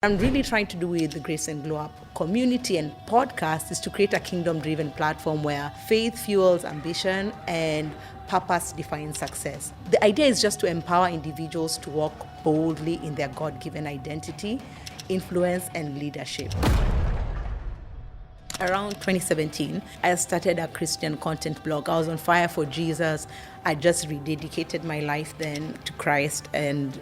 I'm really trying to do with the Grace and Glow Up community and podcast is to create a kingdom-driven platform where faith fuels ambition and purpose defines success. The idea is just to empower individuals to walk boldly in their God-given identity, influence, and leadership. Around 2017, I started a Christian content blog. I was on fire for Jesus. I just rededicated my life then to Christ and,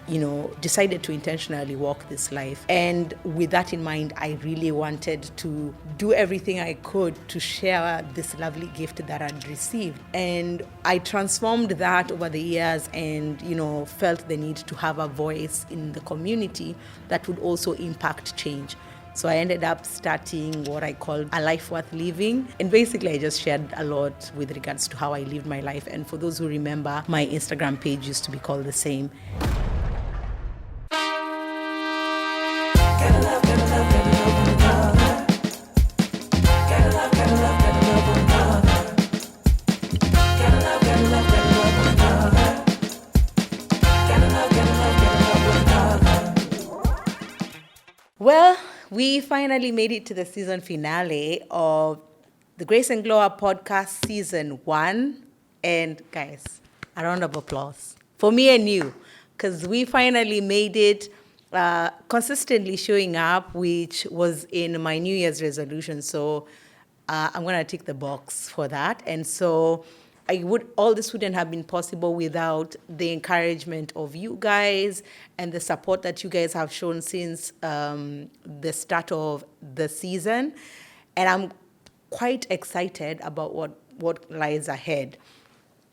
decided to intentionally walk this life. And with that in mind, I really wanted to do everything I could to share this lovely gift that I'd received. And I transformed that over the years and, felt the need to have a voice in the community that would also impact change. So I ended up starting what I called a life worth living. And basically, I just shared a lot with regards to how I lived my life. And for those who remember, my Instagram page used to be called the same. Well, we finally made it to the season finale of the Grace and Glow Up podcast season 1. And guys, a round of applause for me and you, because we finally made it, consistently showing up, which was in my New Year's resolution. So I'm going to tick the box for that. And so all this wouldn't have been possible without the encouragement of you guys and the support that you guys have shown since the start of the season. And I'm quite excited about what lies ahead.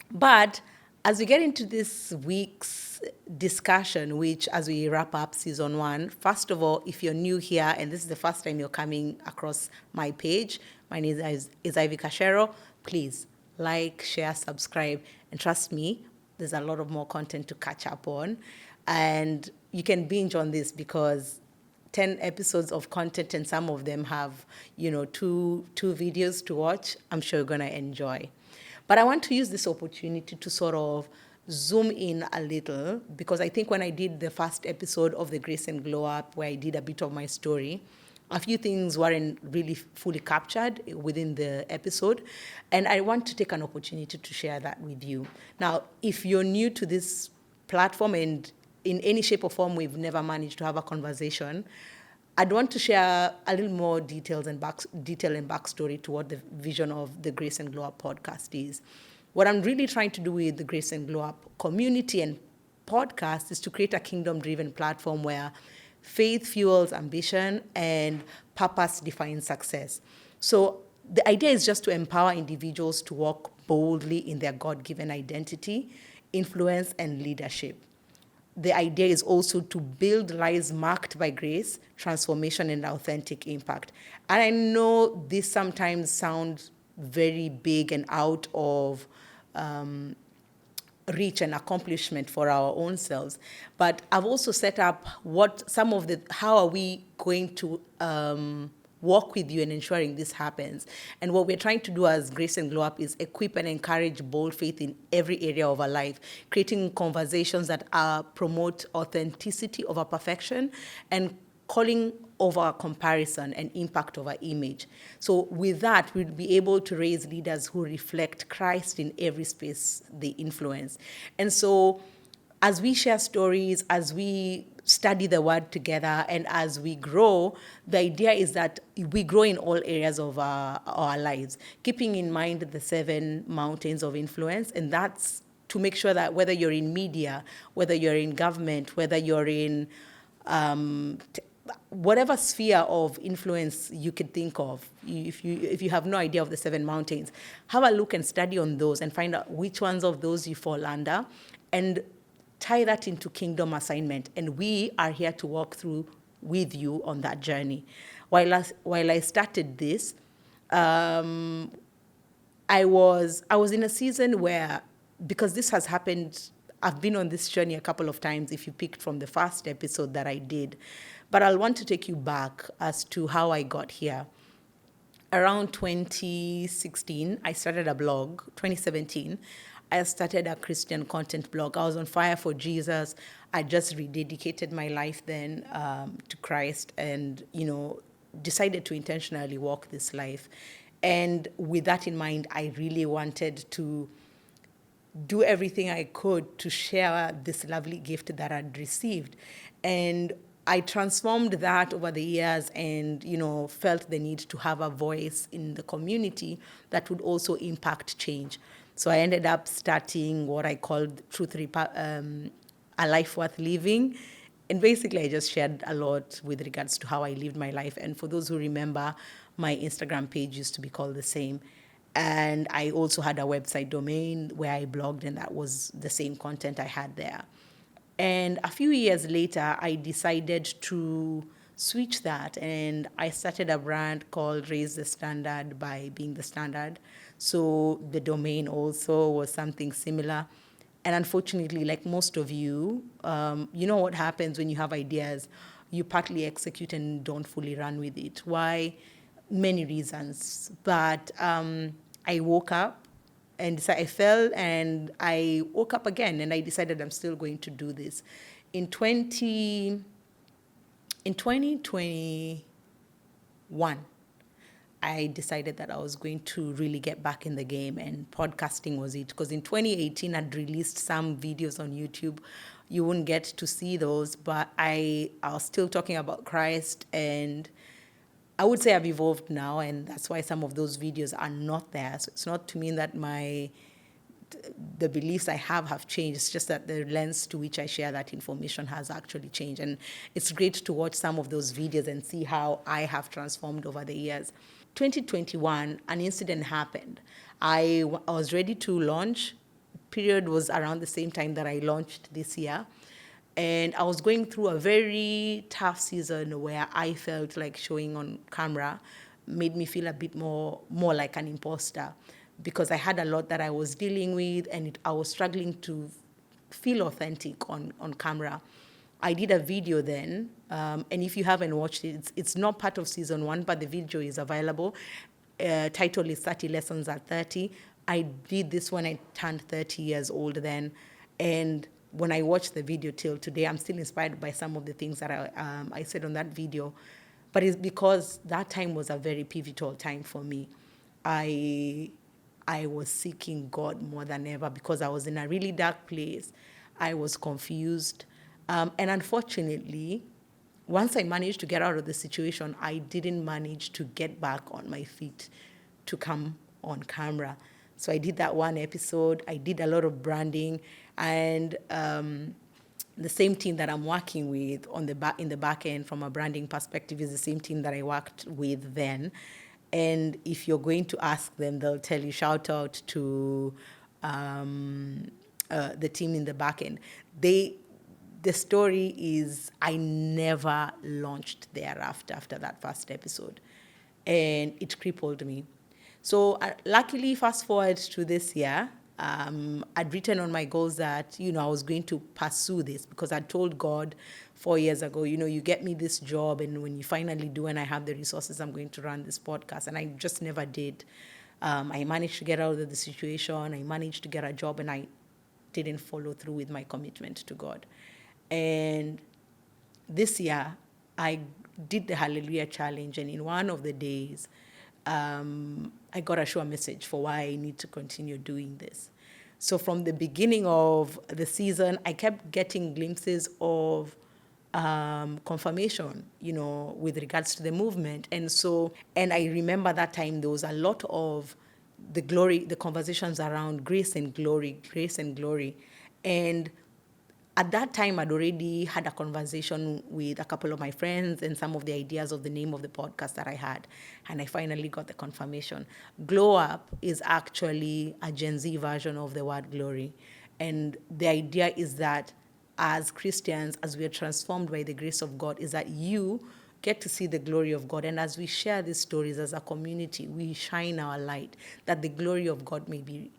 But as we get into this week's discussion, which as we wrap up season 1, first of all, if you're new here and this is the first time you're coming across my page, my name is Ivy Kashero. Please like, share, subscribe, and trust me, there's a lot of more content to catch up on. And you can binge on this because 10 episodes of content and some of them have, two videos to watch. I'm sure you're going to enjoy. But I want to use this opportunity to sort of zoom in a little because I think when I did the first episode of the Grace and Glow Up, where I did a bit of my story, a few things weren't really fully captured within the episode, and I want to take an opportunity to share that with you. Now, if you're new to this platform and in any shape or form we've never managed to have a conversation, I'd want to share a little more detail and backstory to what the vision of the Grace and Glow Up podcast is. What I'm really trying to do with the Grace and Glow Up community and podcast is to create a kingdom-driven platform where faith fuels ambition and purpose defines success. So the idea is just to empower individuals to walk boldly in their God-given identity, influence, and leadership. The idea is also to build lives marked by grace, transformation, and authentic impact. And I know this sometimes sounds very big and out of reach and accomplishment for our own selves. But I've also set up how are we going to work with you in ensuring this happens. And what we're trying to do as Grace and Glow Up is equip and encourage bold faith in every area of our life, creating conversations that promote authenticity over perfection and calling over comparison and impact over image. So with that, we'll be able to raise leaders who reflect Christ in every space they influence. And so as we share stories, as we study the word together, and as we grow, the idea is that we grow in all areas of our lives, keeping in mind the 7 mountains of influence. And that's to make sure that whether you're in media, whether you're in government, whether you're in whatever sphere of influence you could think of, if you have no idea of the 7 mountains, have a look and study on those and find out which ones of those you fall under and tie that into kingdom assignment. And we are here to walk through with you on that journey. While I started this, I was in a season where, because this has happened, I've been on this journey a couple of times if you picked from the first episode that I did. But I'll want to take you back as to how I got here. Around 2016, I started a blog. 2017, I started a Christian content blog. I was on fire for Jesus. I just rededicated my life then to Christ, and decided to intentionally walk this life. And with that in mind, I really wanted to do everything I could to share this lovely gift that I'd received. And I transformed that over the years, and felt the need to have a voice in the community that would also impact change. So I ended up starting what I called A Life Worth Living. And basically, I just shared a lot with regards to how I lived my life. And for those who remember, my Instagram page used to be called the same. And I also had a website domain where I blogged, and that was the same content I had there. And a few years later, I decided to switch that, and I started a brand called Raise the Standard by Being the Standard. So the domain also was something similar. And unfortunately, like most of you, you know what happens when you have ideas, you partly execute and don't fully run with it. Why? Many reasons. But I woke up, and so I fell, and I woke up again, and I decided I'm still going to do this. In 2021, I decided that I was going to really get back in the game, and podcasting was it. Because in 2018, I'd released some videos on YouTube. You wouldn't get to see those, but I was still talking about Christ, and I would say I've evolved now, and that's why some of those videos are not there. So it's not to mean that the beliefs I have changed. It's just that the lens to which I share that information has actually changed. And it's great to watch some of those videos and see how I have transformed over the years. 2021, an incident happened. I was ready to launch. Period was around the same time that I launched this year. And I was going through a very tough season where I felt like showing on camera made me feel a bit more like an imposter, because I had a lot that I was dealing with, and I was struggling to feel authentic on camera. I did a video then, and if you haven't watched it, it's not part of season 1, but the video is available. Title is 30 Lessons at 30. I did this when I turned 30 years old then, and when I watch the video till today, I'm still inspired by some of the things that I said on that video. But it's because that time was a very pivotal time for me. I was seeking God more than ever, because I was in a really dark place. I was confused. And unfortunately, once I managed to get out of the situation, I didn't manage to get back on my feet to come on camera. So I did that one episode. I did a lot of branding, and the same team that I'm working with in the back end from a branding perspective is the same team that I worked with then. And if you're going to ask them, they'll tell you, shout out to the team in the back end. The story is I never launched thereafter after that first episode, and it crippled me. So luckily, fast forward to this year, I'd written on my goals that, I was going to pursue this, because I'd told God 4 years ago, you get me this job, and when you finally do and I have the resources, I'm going to run this podcast. And I just never did. I managed to get out of the situation. I managed to get a job, and I didn't follow through with my commitment to God. And this year, I did the Hallelujah Challenge, and in one of the days, I got a sure message for why I need to continue doing this. So from the beginning of the season, I kept getting glimpses of confirmation, with regards to the movement. And I remember that time there was a lot of the conversations around grace and glory. And at that time, I'd already had a conversation with a couple of my friends and some of the ideas of the name of the podcast that I had. And I finally got the confirmation. Glow Up is actually a Gen Z version of the word glory. And the idea is that as Christians, as we are transformed by the grace of God, is that you get to see the glory of God. And as we share these stories as a community, we shine our light, that the glory of God may be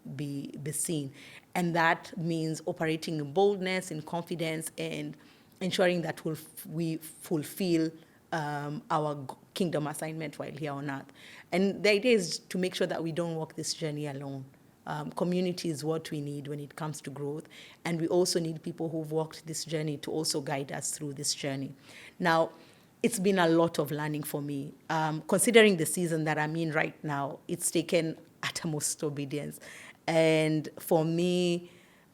seen. And that means operating in boldness, in confidence, and ensuring that we fulfill our kingdom assignment while here on earth. And the idea is to make sure that we don't walk this journey alone. Community is what we need when it comes to growth. And we also need people who've walked this journey to also guide us through this journey. Now, it's been a lot of learning for me. Considering the season that I'm in right now, it's taken utmost obedience. And for me,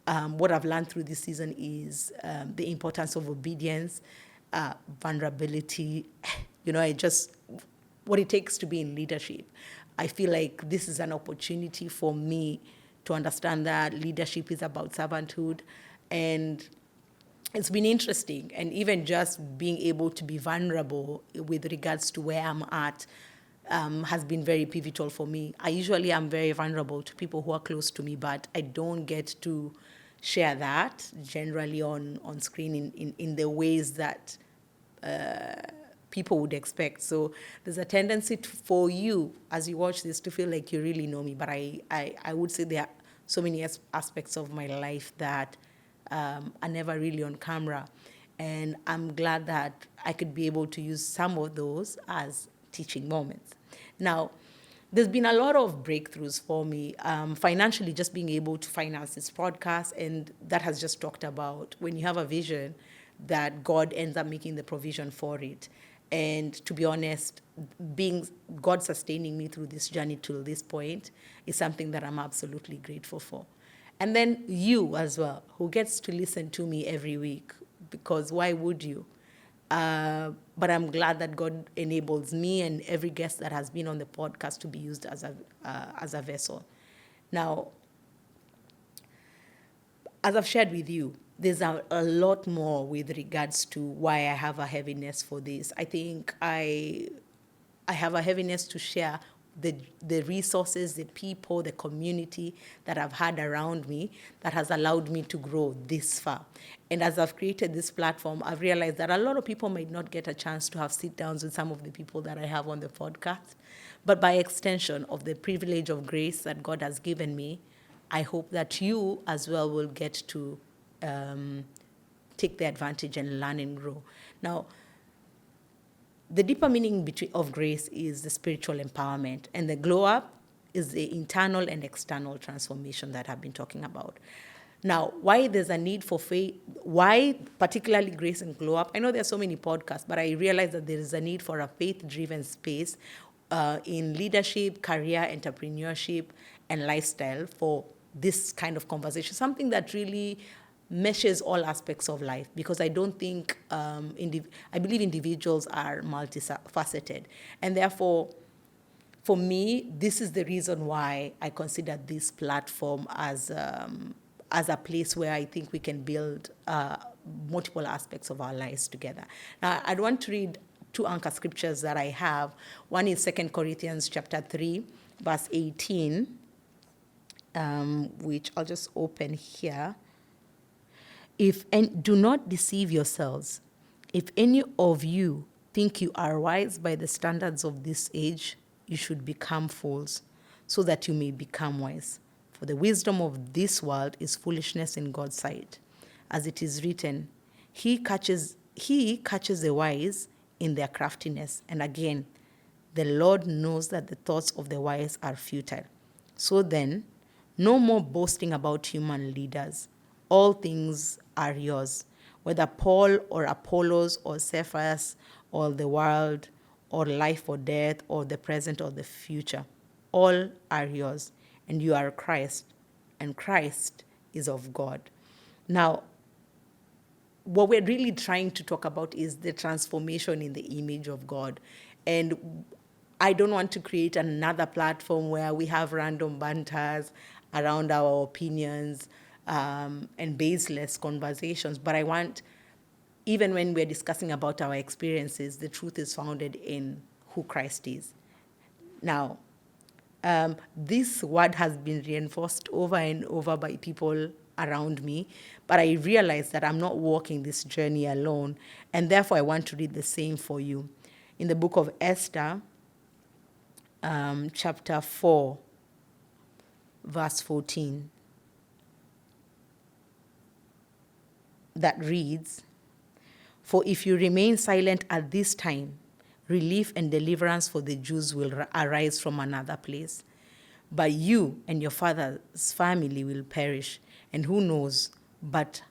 what I've learned through this season is the importance of obedience, vulnerability, what it takes to be in leadership. I feel like this is an opportunity for me to understand that leadership is about servanthood. And it's been interesting. And even just being able to be vulnerable with regards to where I'm at has been very pivotal for me. I usually am very vulnerable to people who are close to me, but I don't get to share that generally on screen in the ways that people would expect. So there's a tendency for you, as you watch this, to feel like you really know me. But I would say there are so many aspects of my life that are never really on camera. And I'm glad that I could be able to use some of those as teaching moments. Now, there's been a lot of breakthroughs for me financially, just being able to finance this podcast. And that has just talked about when you have a vision, that God ends up making the provision for it. And to be honest, being God sustaining me through this journey till this point is something that I'm absolutely grateful for. And then you as well, who gets to listen to me every week, because why would you? But I'm glad that God enables me and every guest that has been on the podcast to be used as a vessel. Now, as I've shared with you, there's a lot more with regards to why I have a heaviness for this. I think I have a heaviness to share the resources, the people, the community that I've had around me that has allowed me to grow this far. And as I've created this platform, I've realized that a lot of people might not get a chance to have sit-downs with some of the people that I have on the podcast. But by extension of the privilege of grace that God has given me, I hope that you as well will get to take the advantage and learn and grow. Now, the deeper meaning of grace is the spiritual empowerment, and the glow up is the internal and external transformation that I've been talking about. Now, why there's a need for faith, why particularly grace and glow up? I know there's so many podcasts, but I realize that there is a need for a faith-driven space in leadership, career, entrepreneurship, and lifestyle for this kind of conversation, something that really meshes all aspects of life, because I don't think, I believe individuals are multifaceted. And therefore, for me, this is the reason why I consider this platform as a place where I think we can build multiple aspects of our lives together. Now, I'd want to read two anchor scriptures that I have. One is 2 Corinthians chapter 3, verse 18, which I'll just open here. Do not deceive yourselves. If any of you think you are wise by the standards of this age, you should become fools, so that you may become wise. For the wisdom of this world is foolishness in God's sight. As it is written, He catches the wise in their craftiness. And again, the Lord knows that the thoughts of the wise are futile. So then, no more boasting about human leaders. All things are yours, whether Paul or Apollos or Cephas or the world or life or death or the present or the future. All are yours, and you are Christ, and Christ is of God. Now, what we're really trying to talk about is the transformation in the image of God. And I don't want to create another platform where we have random banters around our opinions and baseless conversations. But I want, even when we're discussing about our experiences, the truth is founded in who Christ is. Now, this word has been reinforced over and over by people around me, but I realize that I'm not walking this journey alone, and therefore I want to read the same for you. In the book of Esther, chapter 4, verse 14, that reads, "For if you remain silent at this time, relief and deliverance for the Jews will arise from another place. but you and your father's family will perish. And who knows, but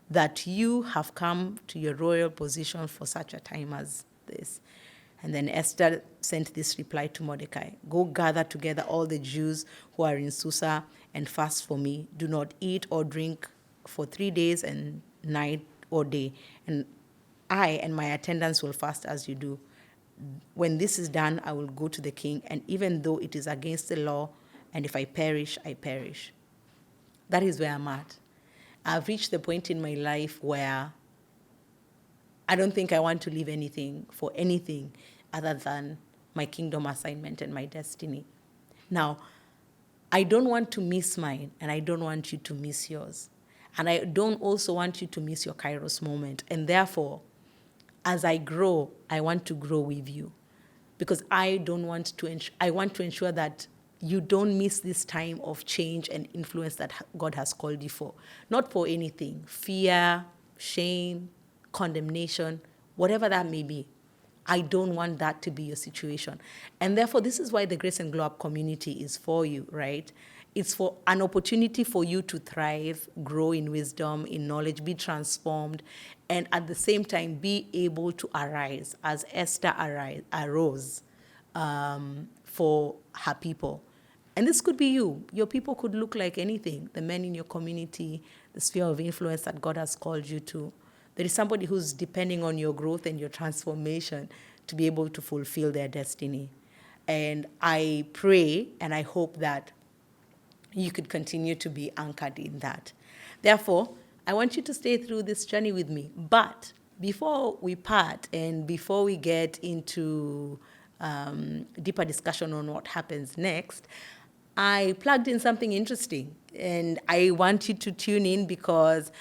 that you have come to your royal position for such a time as this. And then Esther sent this reply to Mordecai: Go gather together all the Jews who are in Susa and fast for me. Do not eat or drink for 3 days and night or day. And I and my attendants will fast as you do. When this is done, I will go to the king, and even though it is against the law, and if I perish, I perish. That is where I'm at. I've reached the point in my life where I don't think I want to leave anything for anything other than my kingdom assignment and my destiny. Now, I don't want to miss mine, and I don't want you to miss yours. And I don't also want you to miss your Kairos moment. And therefore, as I grow, I want to grow with you. Because I don't want to, I want to ensure that you don't miss this time of change and influence that God has called you for. Not for anything, fear, shame, condemnation, whatever that may be. I don't want that to be your situation. And therefore, this is why the Grace and Glow Up community is for you, right? It's for an opportunity for you to thrive, grow in wisdom, in knowledge, be transformed, and at the same time be able to arise as Esther arose for her people. And this could be you. Your people could look like anything, the men in your community, the sphere of influence that God has called you to. There is somebody who's depending on your growth and your transformation to be able to fulfill their destiny. And I pray and I hope that you could continue to be anchored in that. Therefore, I want you to stay through this journey with me. But before we part and before we get into deeper discussion on what happens next, I plugged in something interesting. And I want you to tune in because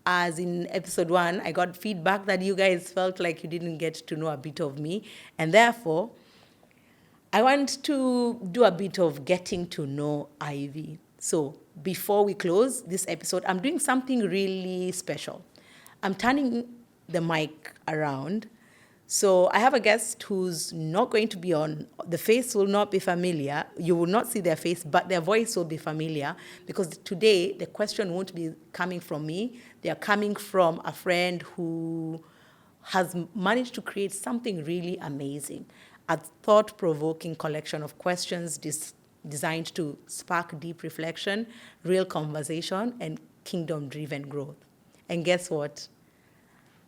as in episode 1, I got feedback that you guys felt like you didn't get to know a bit of me. And therefore, I want to do a bit of getting to know Ivy. So before we close this episode, I'm doing something really special. I'm turning the mic around. So I have a guest who's not going to be on. The face will not be familiar. You will not see their face, but their voice will be familiar because today the question won't be coming from me. They are coming from a friend who has managed to create something really amazing, a thought-provoking collection of questions designed to spark deep reflection, real conversation, and kingdom-driven growth. And guess what?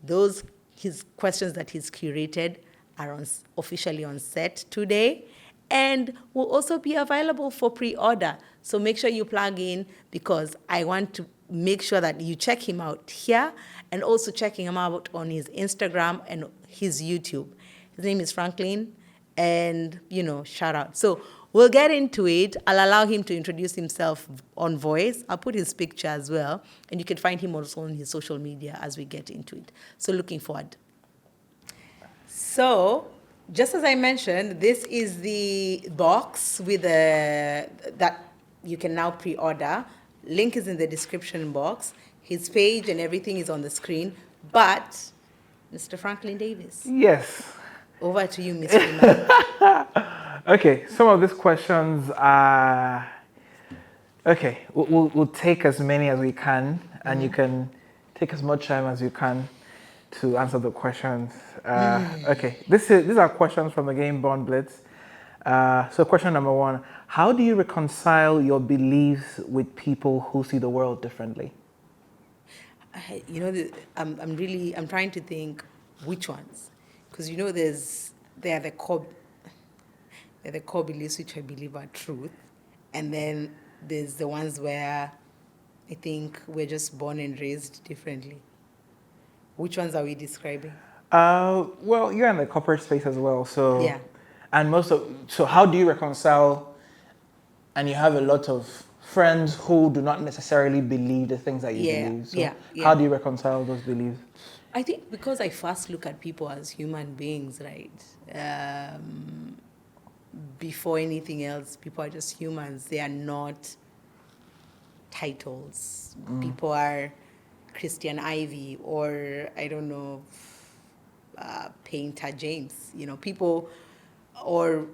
Those his questions that he's curated are officially on set today and will also be available for pre-order. So make sure you plug in because I want to make sure that you check him out here and also checking him out on his Instagram and his YouTube. His name is Franklin and, shout out. So we'll get into it. I'll allow him to introduce himself on voice. I'll put his picture as well. And you can find him also on his social media as we get into it. So looking forward. So just as I mentioned, this is the box with that you can now pre-order. Link is in the description box. His page and everything is on the screen. But, Mr. Franklin Davis. Yes. Over to you, Mr. Freeman. Okay, some of these questions are... Okay, we'll take as many as we can, and you can take as much time as you can to answer the questions. Okay, these are questions from the game Born Blitz. So question number 1, how do you reconcile your beliefs with people who see the world differently? I'm trying to think which ones. Because, there are the core beliefs which I believe are truth. And then there's the ones where I think we're just born and raised differently. Which ones are we describing? Well, you're in the corporate space as well, so Yeah. And so how do you reconcile? And you have a lot of friends who do not necessarily believe the things that you believe. So how do you reconcile those beliefs? I think because I first look at people as human beings, right? Before anything else, people are just humans. They are not titles. People are Christian Ivy or, I don't know, Painter James. People or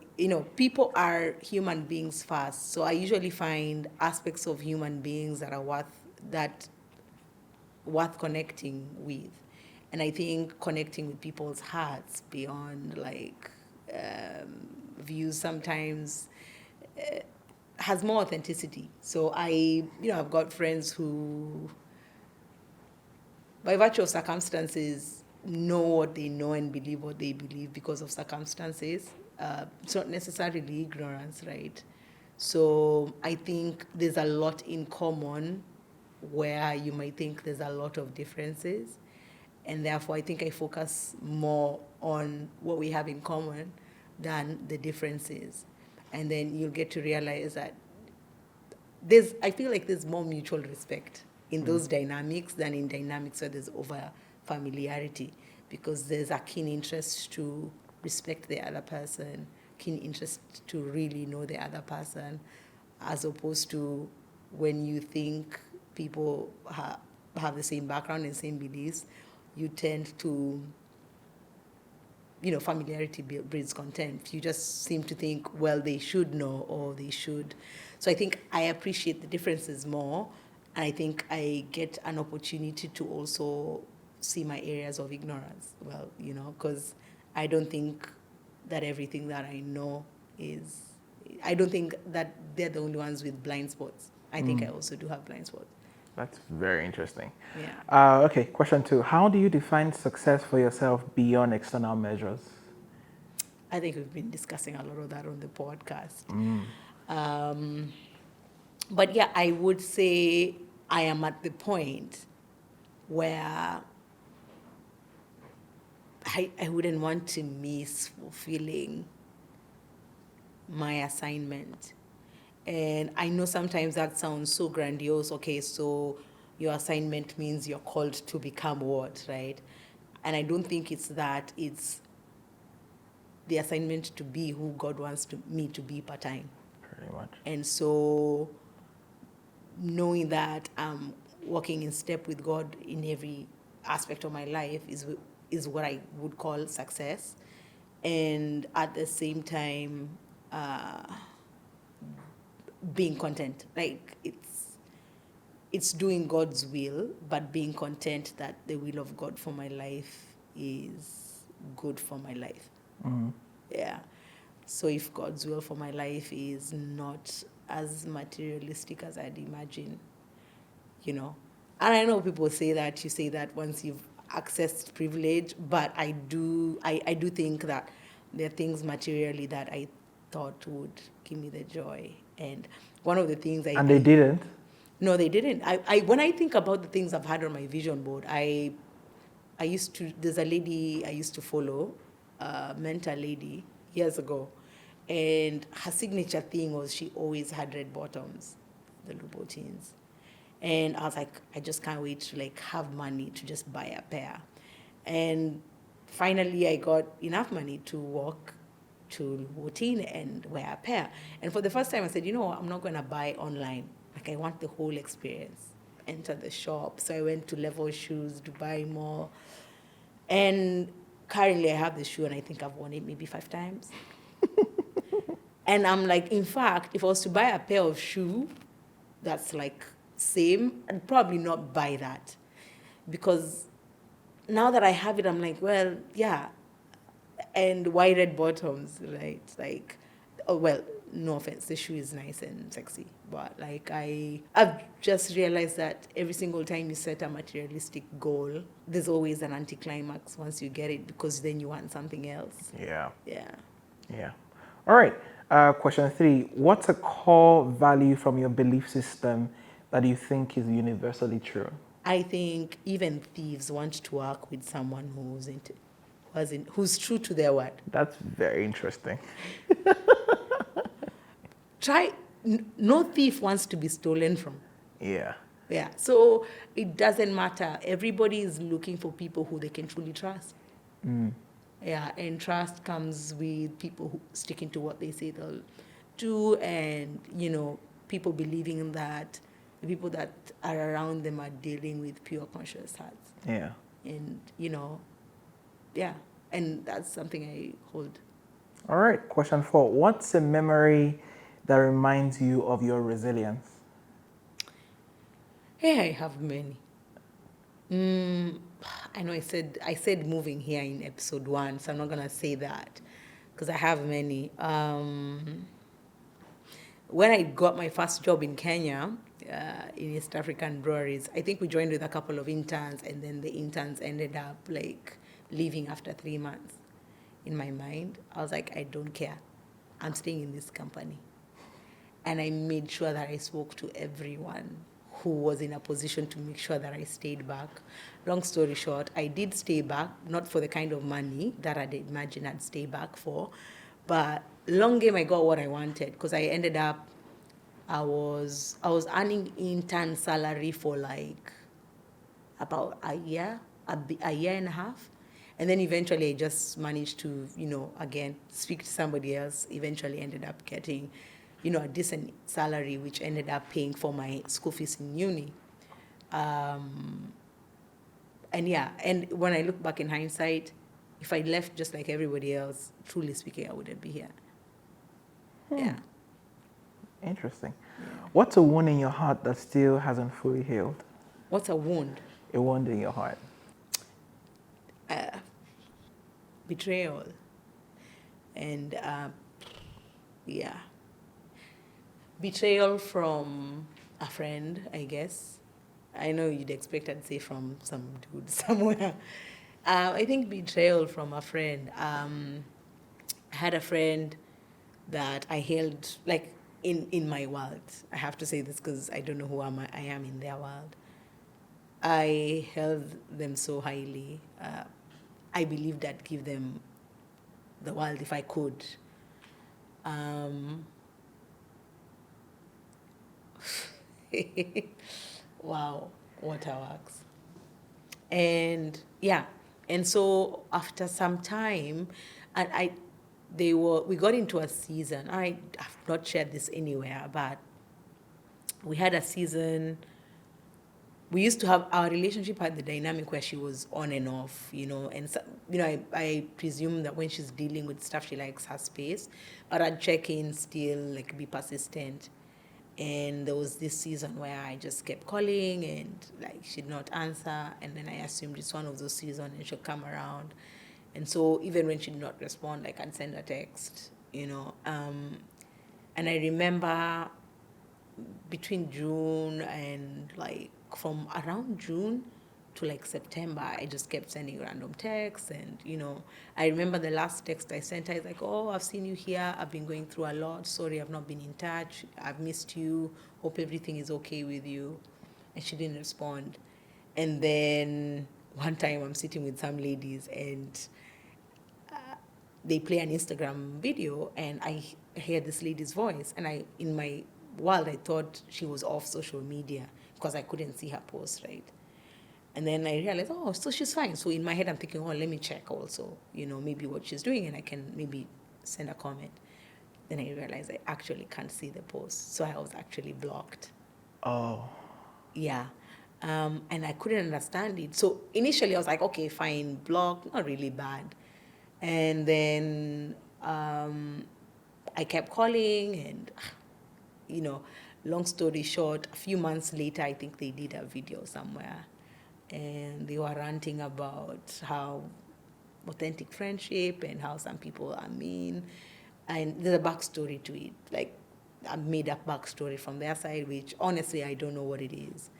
people are human beings first, so I usually find aspects of human beings that are worth connecting with. And I think connecting with people's hearts beyond like views sometimes has more authenticity. So I've got friends who, by virtue of circumstances, know what they know and believe what they believe because of circumstances. It's not necessarily ignorance, right? So I think there's a lot in common where you might think there's a lot of differences. And therefore, I think I focus more on what we have in common than the differences. And then you'll get to realize that I feel like there's more mutual respect in those dynamics than in dynamics where there's over familiarity, because there's a keen interest to respect the other person, keen interest to really know the other person, as opposed to when you think people have the same background and same beliefs, you tend to, familiarity breeds contempt. You just seem to think, well, they should know or they should. So I think I appreciate the differences more. And I think I get an opportunity to also see my areas of ignorance. Well, because I don't think that everything that I know is, I don't think that they're the only ones with blind spots. I think I also do have blind spots. That's very interesting. Yeah. Okay, question 2. How do you define success for yourself beyond external measures? I think we've been discussing a lot of that on the podcast. Um, but yeah, I would say I am at the point where I wouldn't want to miss fulfilling my assignment. And I know sometimes that sounds so grandiose. Okay, so your assignment means you're called to become what, right? And I don't think it's that. It's the assignment to be who God wants me to be part-time. Pretty much. And so knowing that I'm walking in step with God in every aspect of my life is what I would call success. And at the same time, being content. Like it's doing God's will, but being content that the will of God for my life is good for my life. Yeah. So if God's will for my life is not as materialistic as I'd imagine, and I know people say that, you say that once you've accessed privilege, but I do think that there are things materially that I thought would give me the joy. And one of the things And they didn't? no, they didn't. I when I think about the things I've had on my vision board, there's a lady I used to follow, a mentor lady, years ago. And her signature thing was she always had red bottoms, the Louboutins. And I was like, I just can't wait to like have money to just buy a pair. And finally I got enough money to walk to Louboutin and wear a pair. And for the first time I said, I'm not gonna buy online. Like I want the whole experience. Enter the shop. So I went to Level Shoes, Dubai Mall. And currently I have the shoe and I think I've worn it maybe 5 times. And I'm like, in fact, if I was to buy a pair of shoe that's like same, I'd probably not buy that. Because now that I have it, I'm like, well, yeah. And why red bottoms, right? Like, oh, well, no offense, the shoe is nice and sexy. But like I've just realized that every single time you set a materialistic goal, there's always an anticlimax once you get it, because then you want something else. Yeah. Yeah. Yeah. All right. Question 3. What's a core value from your belief system that you think is universally true? I think even thieves want to work with someone who's true to their word. That's very interesting. No thief wants to be stolen from. Yeah. Yeah. So it doesn't matter. Everybody is looking for people who they can truly trust. Yeah, and trust comes with people who sticking to what they say they'll do, and people believing that the people that are around them are dealing with pure conscious hearts. Yeah. And yeah, and that's something I hold All right, question 4. What's a memory that reminds you of your resilience? Hey, I have many. Mm, I know I said moving here in episode 1, so I'm not gonna say that because I have many. When I got my first job in Kenya, in East African breweries, I think we joined with a couple of interns, and then the interns ended up like leaving after 3 months. In my mind, I was like, I don't care. I'm staying in this company. And I made sure that I spoke to everyone who was in a position to make sure that I stayed back. Long story short, I did stay back, not for the kind of money that I'd imagined I'd stay back for, but long game I got what I wanted because I ended up I was earning intern salary for like about a year, a year and a half. And then eventually I just managed to, again, speak to somebody else, eventually ended up getting, a decent salary, which ended up paying for my school fees in uni. Um, and yeah, and when I look back in hindsight, if I left just like everybody else, truly speaking, I wouldn't be here. Yeah. Interesting. Yeah. What's a wound in your heart that still hasn't fully healed? What's a wound? A wound in your heart. Uh, Betrayal. And yeah, betrayal from a friend, I guess. I know you'd expect I'd say from some dude somewhere. I think betrayal from a friend. I had a friend that I held like in my world. I have to say this because I don't know who I am in their world. I held them so highly. I believed I'd give them the world if I could. Um, wow, waterworks. And yeah, and so after some time, and we got into a season. I have not shared this anywhere, but we had a season. We used to have our relationship had the dynamic where she was on and off, and so, I presume that when she's dealing with stuff, she likes her space, but I'd check in still, like be persistent. And there was this season where I just kept calling and like she'd not answer, and then I assumed it's one of those seasons and she'll come around. And so even when she'd not respond, like I'd send a text, and I remember between June and like from around June to like September, I just kept sending random texts. And, I remember the last text I sent her is like, oh, I've seen you here. I've been going through a lot. Sorry, I've not been in touch. I've missed you. Hope everything is okay with you. And she didn't respond. And then one time I'm sitting with some ladies and they play an Instagram video and I hear this lady's voice, and in my world I thought she was off social media because I couldn't see her post, right? And then I realized, oh, so she's fine. So in my head I'm thinking, oh, let me check also, maybe what she's doing and I can maybe send a comment. Then I realized I actually can't see the post, so I was actually blocked. Oh, Yeah. And I couldn't understand it. So initially I was like, okay, fine, block, not really bad. And then I kept calling, and, you know, long story short, a few months later, I think they did a video somewhere. And they were ranting about how authentic friendship and how some people are mean. And there's a backstory to it, like a made up backstory from their side, which honestly I don't know what it is.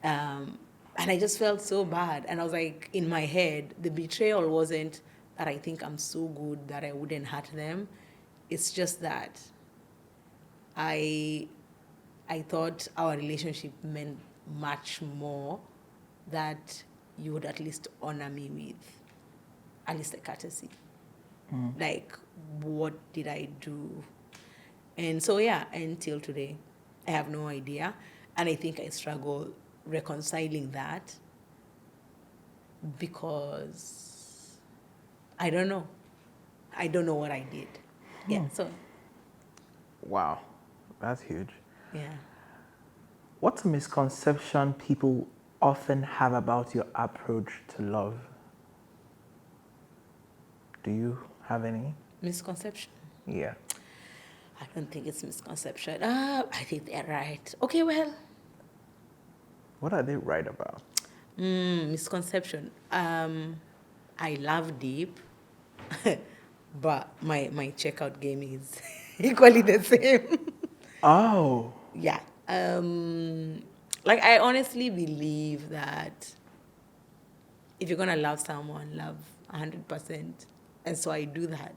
And I just felt so bad. And I was like, in my head, the betrayal wasn't that I think I'm so good that I wouldn't hurt them. It's just that I I thought our relationship meant much more, that you would at least honor me with at least a courtesy. Like, what did I do? And so, yeah, until today, I have no idea. And I think I struggle reconciling that because I don't know. I don't know what I did. Yeah, so, wow. That's huge. yeah. What's a misconception people often have about your approach to love? Do you have any? Misconception. Yeah. I don't think it's misconception. I think they're right. Okay, well, What are they right about? misconception. I love deep, but my checkout game is equally the same. Oh. Yeah. Like I honestly believe that if you're gonna love someone, love 100%, and so I do that.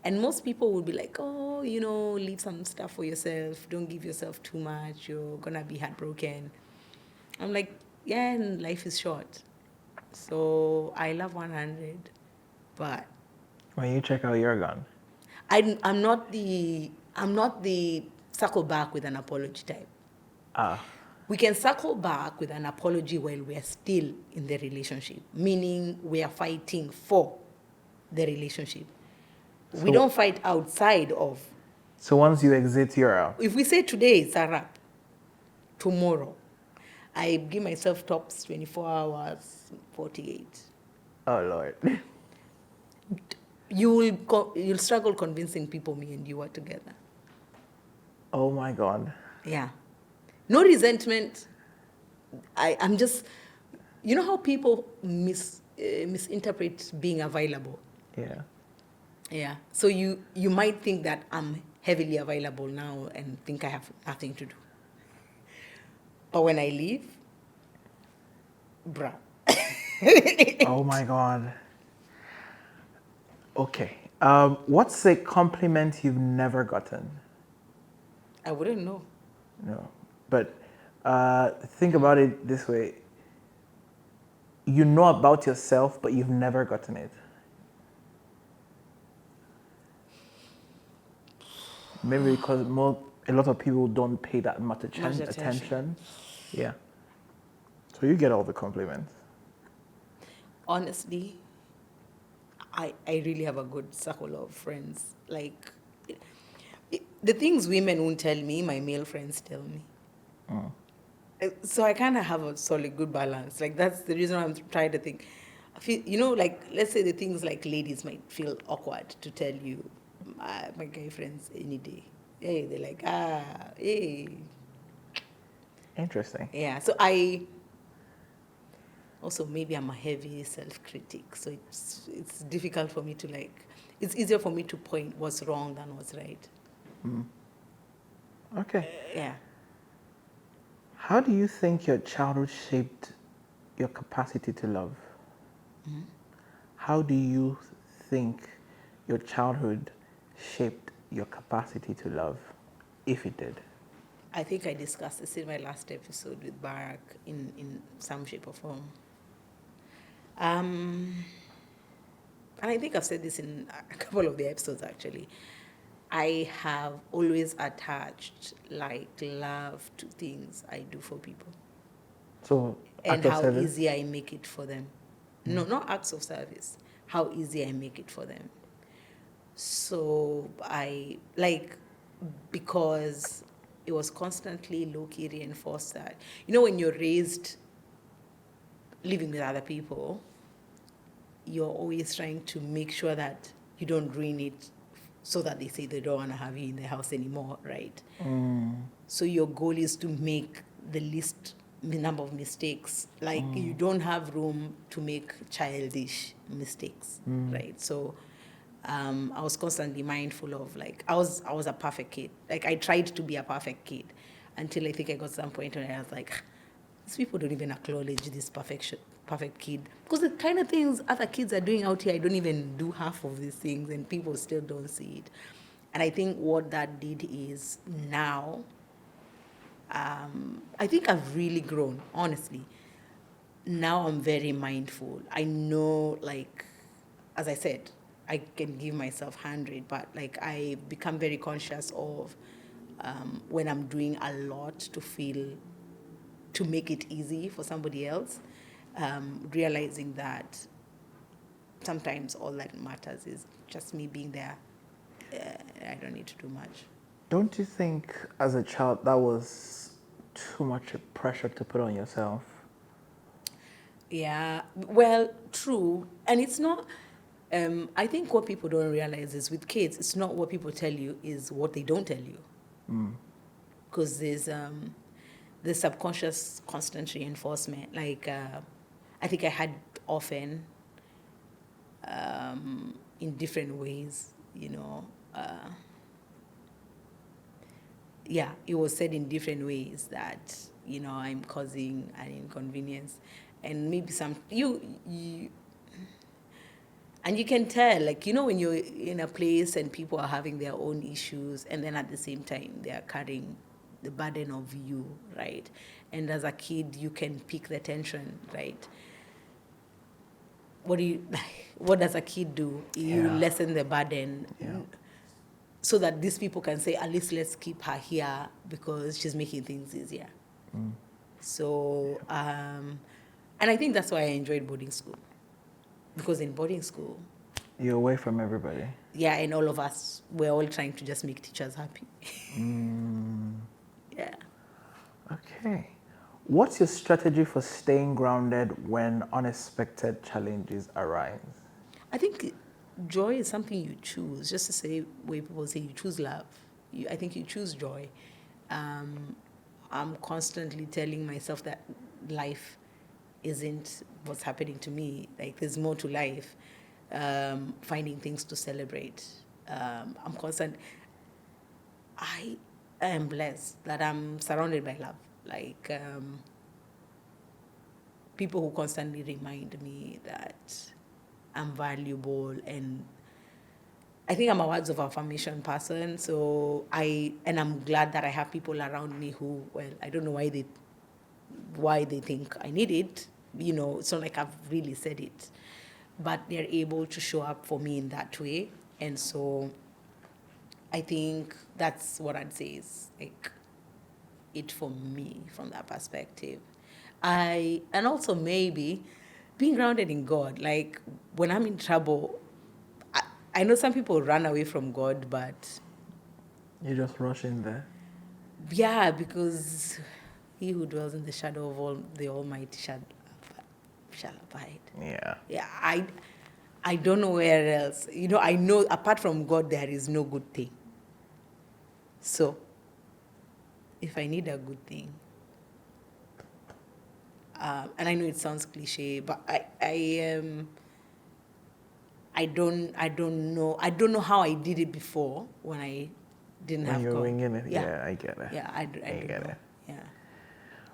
And most people would be like, oh, leave some stuff for yourself. Don't give yourself too much. You're gonna be heartbroken. I'm like, yeah, and life is short. So I love 100, but When you check out your gun. I'm not the circle back with an apology type. Ah. We can circle back with an apology while we're still in the relationship, meaning we are fighting for the relationship. We So don't fight outside of. so once you exit, you're out. If we say today it's a wrap, tomorrow, I give myself tops 24 hours, 48. Oh Lord. You'll struggle convincing people me and you are together. Oh my God. Yeah. No resentment. I'm just, you know how people misinterpret being available? Yeah. Yeah. So you might think that I'm heavily available now and think I have nothing to do. But when I leave, bruh. Oh my God. Okay. What's a compliment you've never gotten? I wouldn't know. No. But think about it this way. You know about yourself, but you've never gotten it. Maybe because a lot of people don't pay that much Much attention. Yeah. So you get all the compliments. Honestly, I really have a good circle of friends. Like, the things women won't tell me, my male friends tell me. So I kind of have a solid, good balance. Like, that's the reason I'm trying to think. I feel, like, let's say the things like ladies might feel awkward to tell you, my guy friends any day. Hey, they're like, hey. Interesting. Yeah, so also maybe I'm a heavy self-critic, so it's difficult for me to it's easier for me to point what's wrong than what's right. Okay. Yeah. How do you think your childhood shaped your capacity to love? How do you think your childhood shaped your capacity to love, if it did? I think I discussed this in my last episode with Barack in some shape or form. And I think I've said this in a couple of the episodes actually. I have always attached love to things I do for people So, and act of how service? easy I make it for them. No, not acts of service, how easy I make it for them. So because it was constantly low-key reinforced that, when you're raised living with other people, you're always trying to make sure that you don't ruin it so that they say they don't want to have you in the house anymore, right? So your goal is to make the least number of mistakes. Like you don't have room to make childish mistakes, right? So I was constantly mindful of I was a perfect kid. Like I tried to be a perfect kid until I think I got to some point where I was like, these people don't even acknowledge this perfect kid, because the kind of things other kids are doing out here, I don't even do half of these things, and people still don't see it. And I think what that did is now, I think I've really grown, honestly. Now I'm very mindful. I know, as I said, I can give myself 100, but I become very conscious of when I'm doing a lot to make it easy for somebody else, realizing that sometimes all that matters is just me being there. I don't need to do much. Don't you think as a child that was too much pressure to put on yourself? Yeah, well, true. And it's not, I think what people don't realize is with kids, it's not what people tell you, is what they don't tell you. Because there's the subconscious constant reinforcement. Like, I think I had often, in different ways, yeah, it was said in different ways that, I'm causing an inconvenience. And maybe and you can tell, like, when you're in a place and people are having their own issues, and then at the same time, they are carrying the burden of you, right? And as a kid, you can pick the tension, right? What does a kid do? You Yeah. lessen the burden. Yeah. So that these people can say, at least let's keep her here because she's making things easier. So, and I think that's why I enjoyed boarding school. Because in boarding school, You're away from everybody. yeah, and all of us, we're all trying to just make teachers happy. Yeah. Okay. What's your strategy for staying grounded when unexpected challenges arise? I think joy is something you choose. Just to say, where people say you choose love, I think you choose joy. I'm constantly telling myself that life isn't what's happening to me. Like, there's more to life. Finding things to celebrate. I'm constant. I am blessed that I'm surrounded by love. Like, people who constantly remind me that I'm valuable, and I think I'm a words of affirmation person. So I'm glad that I have people around me who, well, I don't know why they think I need it. It's not like I've really said it, but they're able to show up for me in that way. And so I think that's what I'd say is like it for me from that perspective. And also maybe being grounded in God. Like, when I'm in trouble, I know some people run away from God, but You just rush in there. yeah, because he who dwells in the shadow of the Almighty shall abide. Yeah. Yeah, I don't know where else. I know apart from God, there is no good thing. So, if I need a good thing, and I know it sounds cliche, but I don't know how I did it before when I didn't When have you're God. winging it. Yeah, I get it. Yeah, I don't get know. it. Yeah.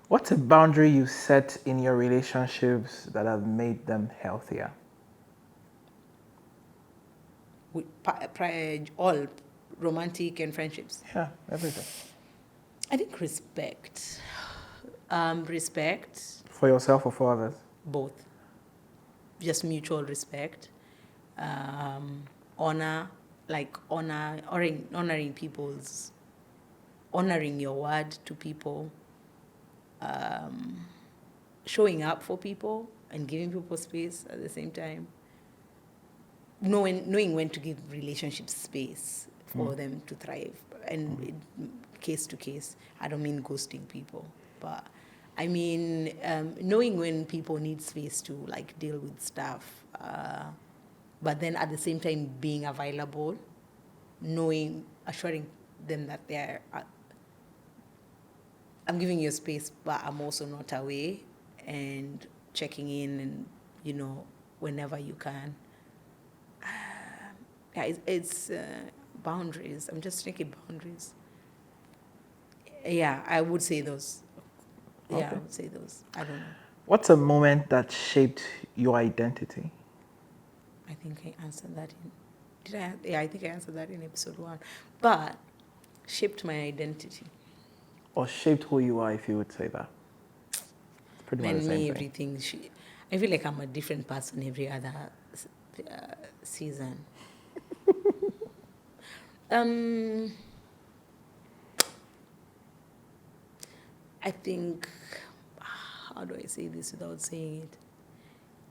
What's a boundary you set in your relationships that have made them healthier? All romantic and friendships. Yeah, everything. I think respect. Respect, For yourself or for others? both. Just mutual respect. Honor, like honoring people's, honoring your word to people. Showing up for people and giving people space at the same time. Knowing when to give relationships space for them to thrive, and case to case. I don't mean ghosting people, but I mean knowing when people need space to like deal with stuff, but then at the same time being available, assuring them that I'm giving you space, but I'm also not away, and checking in, and whenever you can. Yeah, it's boundaries. I'm just thinking boundaries. Yeah, I would say those. Yeah, Okay. I would say those. I don't know. What's a moment that shaped your identity? I think I answered that did I? Yeah, I think I answered that in episode 1. But shaped my identity. Or shaped who you are, if you would say that? It's pretty much the And same me, thing. everything. I feel like I'm a different person every other season. I think, how do I say this without saying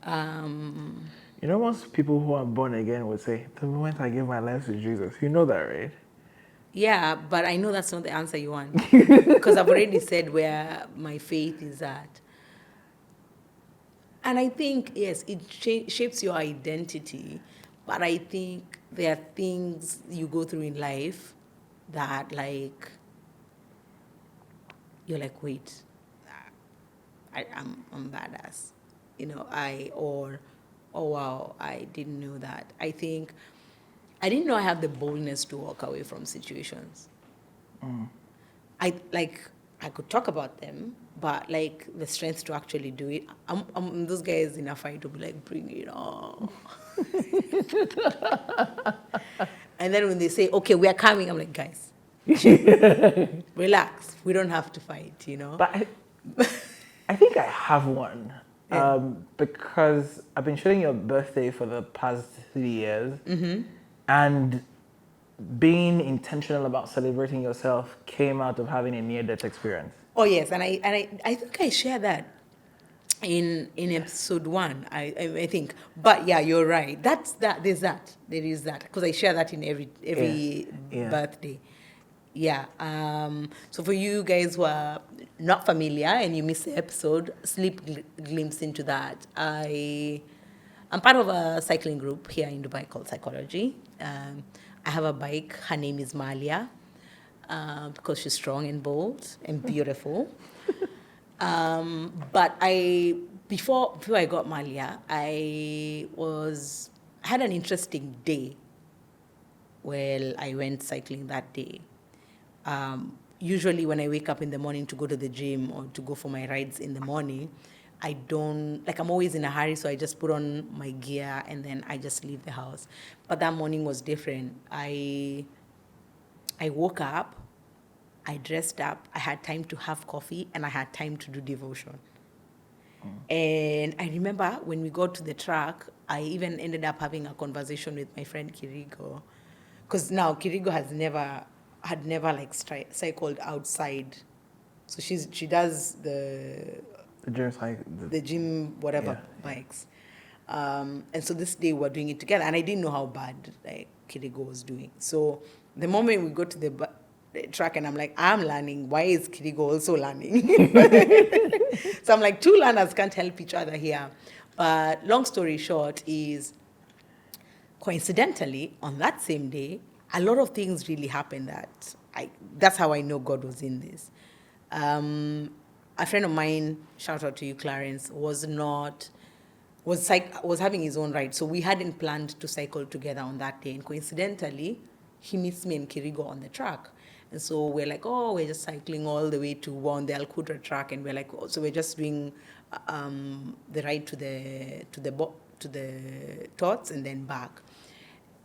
it? Most people who are born again would say, the moment I gave my life to Jesus. You know that, right? Yeah, but I know that's not the answer you want. Because I've already said where my faith is at. And I think, yes, it shapes your identity, But I think there are things you go through in life that, like, you're like, wait, I'm badass. Or, oh wow, I didn't know that. I think I didn't know I have the boldness to walk away from situations. I could talk about them, but like the strength to actually do it. I'm those guys in a fight to be like, bring it on. And then when they say, okay, we are coming, I'm like, guys, relax. We don't have to fight. But I think I have one. Yeah. Because I've been shooting your birthday for the past 3 years. And being intentional about celebrating yourself came out of having a near-death experience. Oh yes, and I think I share that in episode 1. I think, but yeah, you're right. There is that because I share that in every Yeah. birthday. Yeah. So for you guys who are not familiar and you missed the episode, sleep glimpse into that. I'm part of a cycling group here in Dubai called Psychology. I have a bike. Her name is Malia, because she's strong and bold and beautiful. But before I got Malia, I had an interesting day. Well, I went cycling that day. Usually when I wake up in the morning to go to the gym or to go for my rides in the morning, I'm always in a hurry, so I just put on my gear and then I just leave the house. But that morning was different. I woke up, I dressed up, I had time to have coffee, and I had time to do devotion. And I remember when we got to the track, I even ended up having a conversation with my friend Kirigo. Because now Kirigo had never like cycled outside. So she does the gym, whatever, Yeah. bikes. And so this day we're doing it together. And I didn't know how bad like Kirigo was doing. So the moment we go to the track and I'm like, I'm learning. Why is Kirigo also learning? So I'm like, two learners can't help each other here. But long story short is, coincidentally, on that same day, a lot of things really happened that's how I know God was in this. A friend of mine, shout out to you, Clarence, was having his own ride. So we hadn't planned to cycle together on that day. And coincidentally, he meets me and Kirigo on the track. And so we're like, oh, we're just cycling all the way to on the Al Qudra track. And we're like, oh, so we're just doing the ride to the Tots and then back.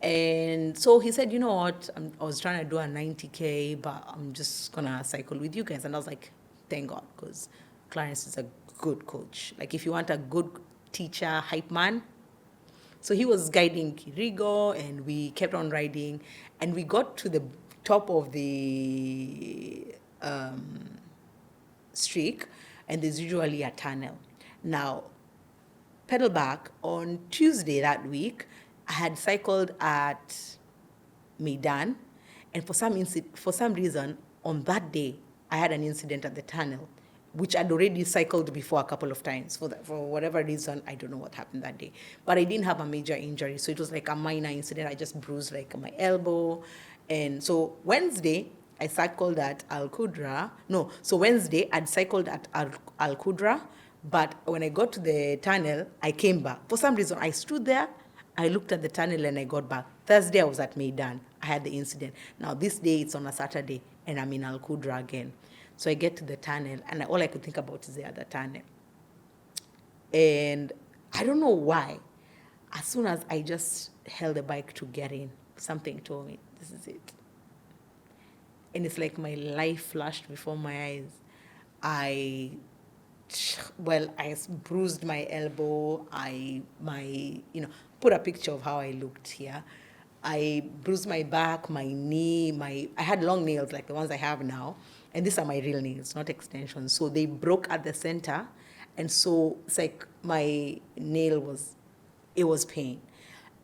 And so he said, you know what, I was trying to do a 90K, but I'm just going to cycle with you guys. And I was like, thank God, because Clarence is a good coach. Like, if you want a good teacher, hype man. So he was guiding Kirigo, and we kept on riding. And we got to the top of the streak, and there's usually a tunnel. Now, pedal back, on Tuesday that week, I had cycled at Maidan, and for some reason, on that day, I had an incident at the tunnel, which I'd already cycled before a couple of times. For whatever reason, I don't know what happened that day. But I didn't have a major injury, so it was like a minor incident. I just bruised like my elbow. And so Wednesday, I cycled at Al Qudra. No, so Wednesday, I'd cycled at Al Qudra, but when I got to the tunnel, I came back. For some reason, I stood there, I looked at the tunnel, and I got back. Thursday, I was at Maidan. I had the incident. Now, this day, it's on a Saturday, and I'm in Al Qudra again. So I get to the tunnel, and all I could think about is the other tunnel. And I don't know why. As soon as I just held the bike to get in, something told me, this is it. And it's like my life flashed before my eyes. I bruised my elbow. Put a picture of how I looked here. I bruised my back, my knee, I had long nails like the ones I have now. And these are my real nails, not extensions. So they broke at the center. And so it's like my nail was pain.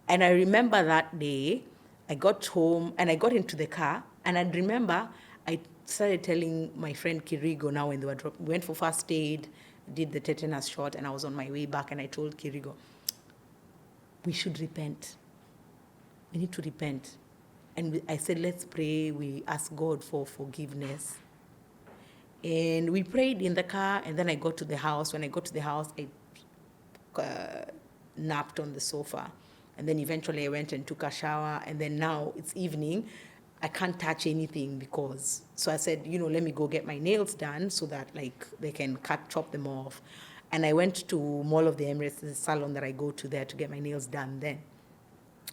And I remember that day, I got home and I got into the car. And I remember I started telling my friend Kirigo now when they were dropping. We went for first aid, did the tetanus shot, and I was on my way back. And I told Kirigo, we should repent. we need to repent. And I said, let's pray. We ask God for forgiveness. And we prayed in the car, and then I got to the house. When I got to the house, I napped on the sofa. And then eventually I went and took a shower. And then now it's evening. I can't touch anything because, so I said, let me go get my nails done so that like they can chop them off. And I went to Mall of the Emirates, the salon that I go to there to get my nails done then.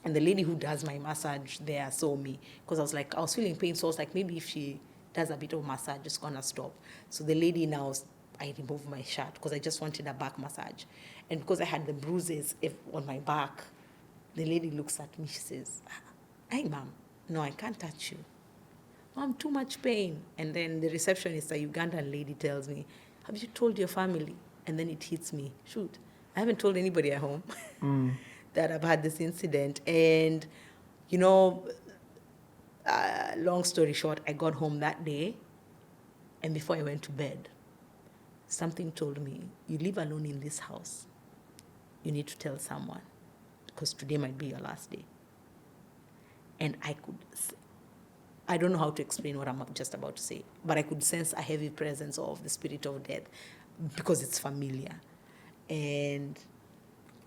And the lady who does my massage there saw me because I was feeling pain. So I was like, maybe if she does a bit of massage, it's going to stop. So the lady now, I removed my shirt because I just wanted a back massage. And because I had the bruises on my back, the lady looks at me, she says, hey, ma'am, no, I can't touch you. I'm too much pain. And then the receptionist, a Ugandan lady, tells me, have you told your family? And then it hits me. Shoot, I haven't told anybody at home that I've had this incident. And, long story short, I got home that day. And before I went to bed, something told me, you live alone in this house. You need to tell someone because today might be your last day. And I don't know how to explain what I'm just about to say, but I could sense a heavy presence of the spirit of death because it's familiar. And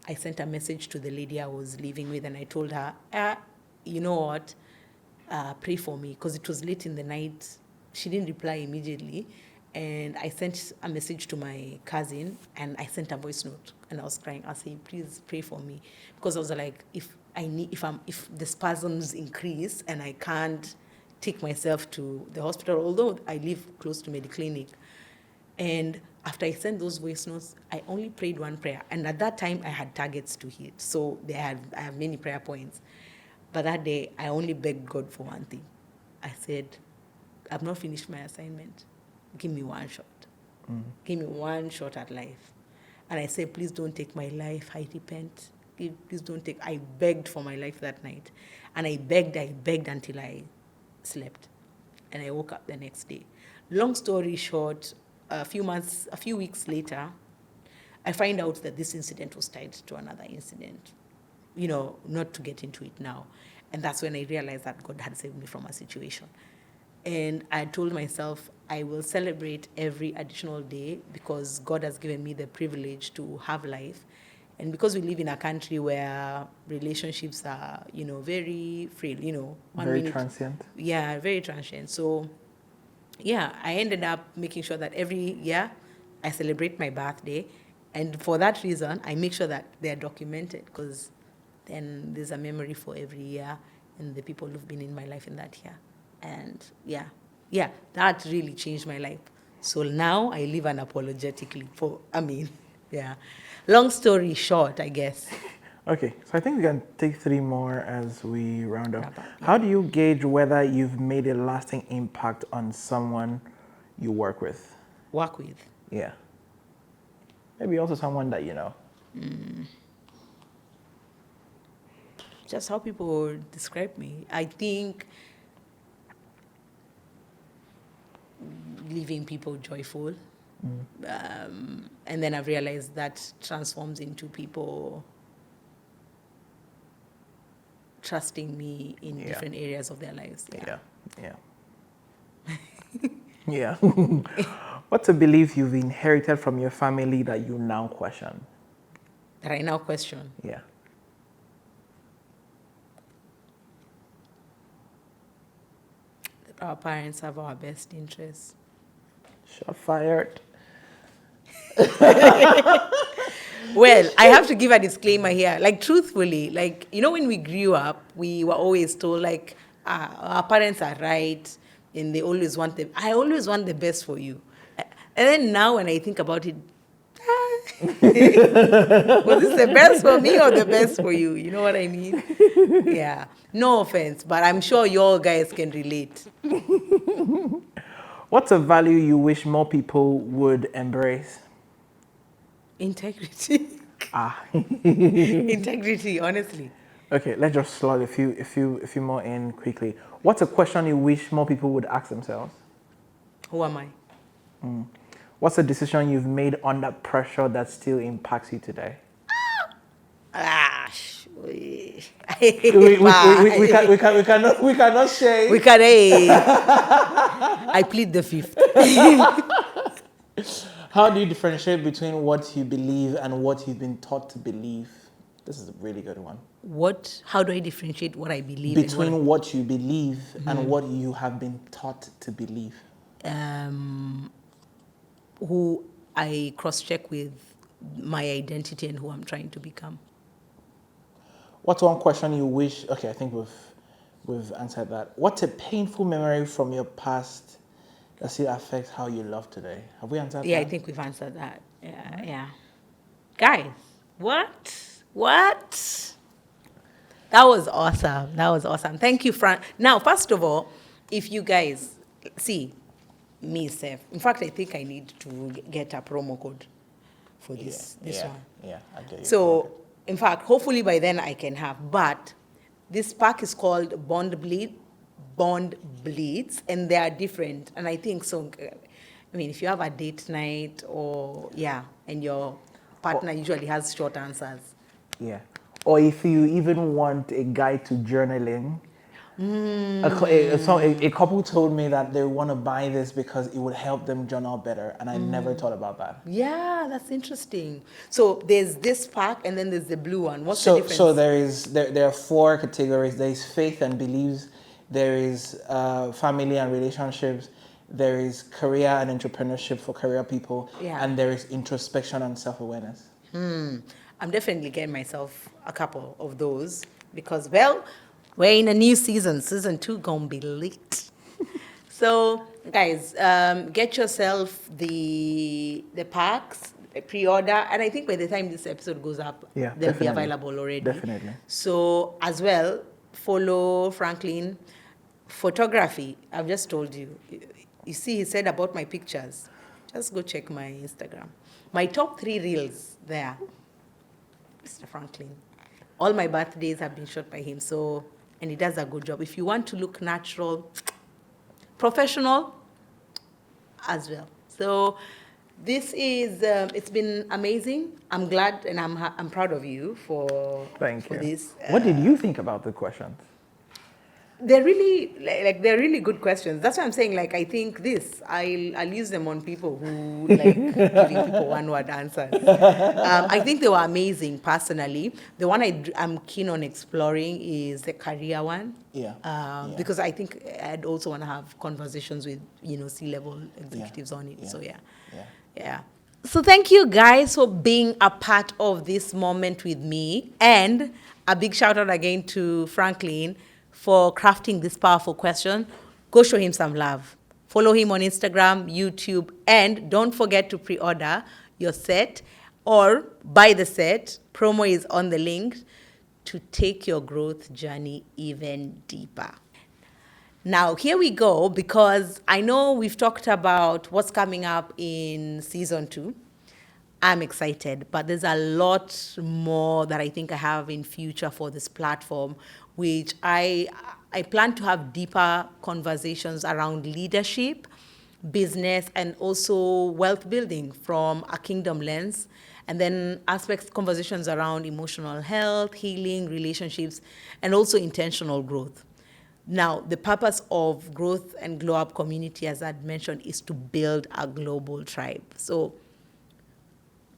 I sent a message to the lady I was living with, and I told her, you know what, pray for me, because it was late in the night. She didn't reply immediately. And I sent a message to my cousin, and I sent a voice note, and I was crying. I was saying, please pray for me, because I was like, if the spasms increase and I can't take myself to the hospital, although I live close to Mediclinic. And after I sent those voice notes, I only prayed one prayer. And at that time, I had targets to hit. So I have many prayer points. But that day, I only begged God for one thing. I said, I've not finished my assignment. Give me one shot. Give me one shot at life. And I said, please don't take my life. I repent. Please don't take. I begged for my life that night. And I begged until I slept. And I woke up the next day. Long story short, a few weeks later, I find out that this incident was tied to another incident. Not to get into it now. And that's when I realized that God had saved me from a situation. And I told myself, I will celebrate every additional day because God has given me the privilege to have life. And because we live in a country where relationships are, very frail, Very transient. Yeah, very transient. So, yeah, I ended up making sure that every year I celebrate my birthday. And for that reason, I make sure that they're documented because then there's a memory for every year and the people who've been in my life in that year. And yeah, that really changed my life. So now I live unapologetically yeah. Long story short, I guess. Okay, so I think we can take 3 more as we round up. Wrap up, yeah. How do you gauge whether you've made a lasting impact on someone you work with? Work with. Yeah. Maybe also someone that Just how people describe me. I think leaving people joyful. And then I've realized that transforms into people trusting me in different areas of their lives. Yeah. What's a belief you've inherited from your family that you now question? That I now question. Yeah. That our parents have our best interests. Shot fired. Well, I have to give a disclaimer here. Like, truthfully, when we grew up, we were always told, our parents are right, and they always I always want the best for you. And then now when I think about it, was this the best for me or the best for you? You know what I mean? Yeah. No offense, but I'm sure you all guys can relate. What's a value you wish more people would embrace? Integrity. Integrity, honestly. Okay, let's just slot a few more in quickly. What's a question you wish more people would ask themselves? Who am I? What's a decision you've made under pressure that still impacts you today? I We cannot share. We can, I plead the fifth. How do you differentiate between what you believe and what you've been taught to believe? This is a really good one. How do I differentiate what I believe Between what you believe and what you have been taught to believe? Who I cross-check with my identity and who I'm trying to become. What's one question you wish? Okay, I think we've answered that. What's a painful memory from your past that still affects how you love today? Have we answered that? Yeah, I think we've answered that. Yeah, yeah. Guys, what? That was awesome. Thank you, Frank. Now, first of all, if you guys see me, Seth, in fact, I think I need to get a promo code for this one. Yeah, I get you. So, in fact, hopefully by then I can have. But this pack is called Bond Bleeds, and they are different. And I think so. I mean, if you have a date night and your partner usually has short answers. Yeah. Or if you even want a guide to journaling. A couple told me that they want to buy this because it would help them journal better, and I never thought about that. Yeah, that's interesting. So there's this pack, and then there's the blue one. What's the difference? So there are 4 categories. There is faith and beliefs. There is family and relationships. There is career and entrepreneurship for career people. Yeah. And there is introspection and self-awareness. I'm definitely getting myself a couple of those because, well, we're in a new season. Season 2 gonna be lit. So, guys, get yourself the packs, pre-order, and I think by the time this episode goes up, they'll be available already. Definitely. So, as well, follow Franklin Photography. I've just told you. You see, he said about my pictures. Just go check my Instagram. My top 3 reels there, Mr. Franklin. All my birthdays have been shot by him, and he does a good job. If you want to look natural, professional as well. So this is, it's been amazing. I'm glad and I'm proud of you for this. What did you think about the questions? They're really they're really good questions. That's why I'm saying I think I'll use them on people who giving people one-word answers. I think they were amazing personally. The one I'm keen on exploring is the career one. Because I think I'd also want to have conversations with C-level executives on it. So yeah. So thank you guys for being a part of this moment with me, and a big shout out again to Franklin for crafting this powerful question. Go show him some love. Follow him on Instagram, YouTube, and don't forget to pre-order your set or buy the set. Promo is on the link to take your growth journey even deeper. Now, here we go, because I know we've talked about what's coming up in season 2. I'm excited, but there's a lot more that I think I have in future for this platform, which I plan to have deeper conversations around leadership, business, and also wealth building from a kingdom lens, and then conversations around emotional health, healing, relationships, and also intentional growth. Now, the purpose of Growth and Glow Up Community, as I'd mentioned, is to build a global tribe. So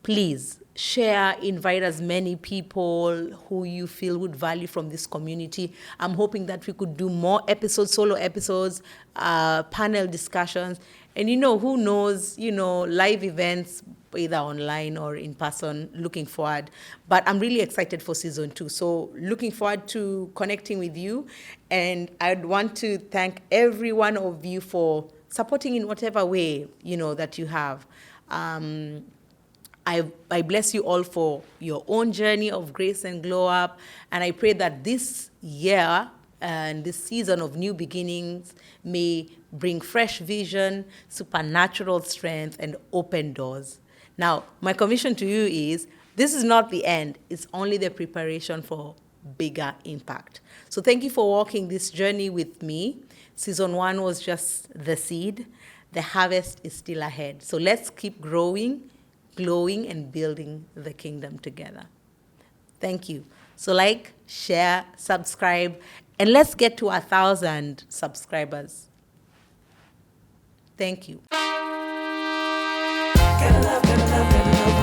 please share, invite as many people who you feel would value from this community. I'm hoping that we could do more episodes, solo episodes, panel discussions, and who knows, live events, either online or in person, looking forward. But I'm really excited for season 2. So looking forward to connecting with you. And I'd want to thank every one of you for supporting in whatever way, that you have. I bless you all for your own journey of grace and glow up. And I pray that this year and this season of new beginnings may bring fresh vision, supernatural strength, and open doors. Now, my commission to you is, this is not the end. It's only the preparation for bigger impact. So thank you for walking this journey with me. Season 1 was just the seed. The harvest is still ahead. So let's keep growing, glowing, and building the kingdom together. Thank you. So like, share, subscribe, and let's get to 1,000 subscribers. Thank you. Gotta love,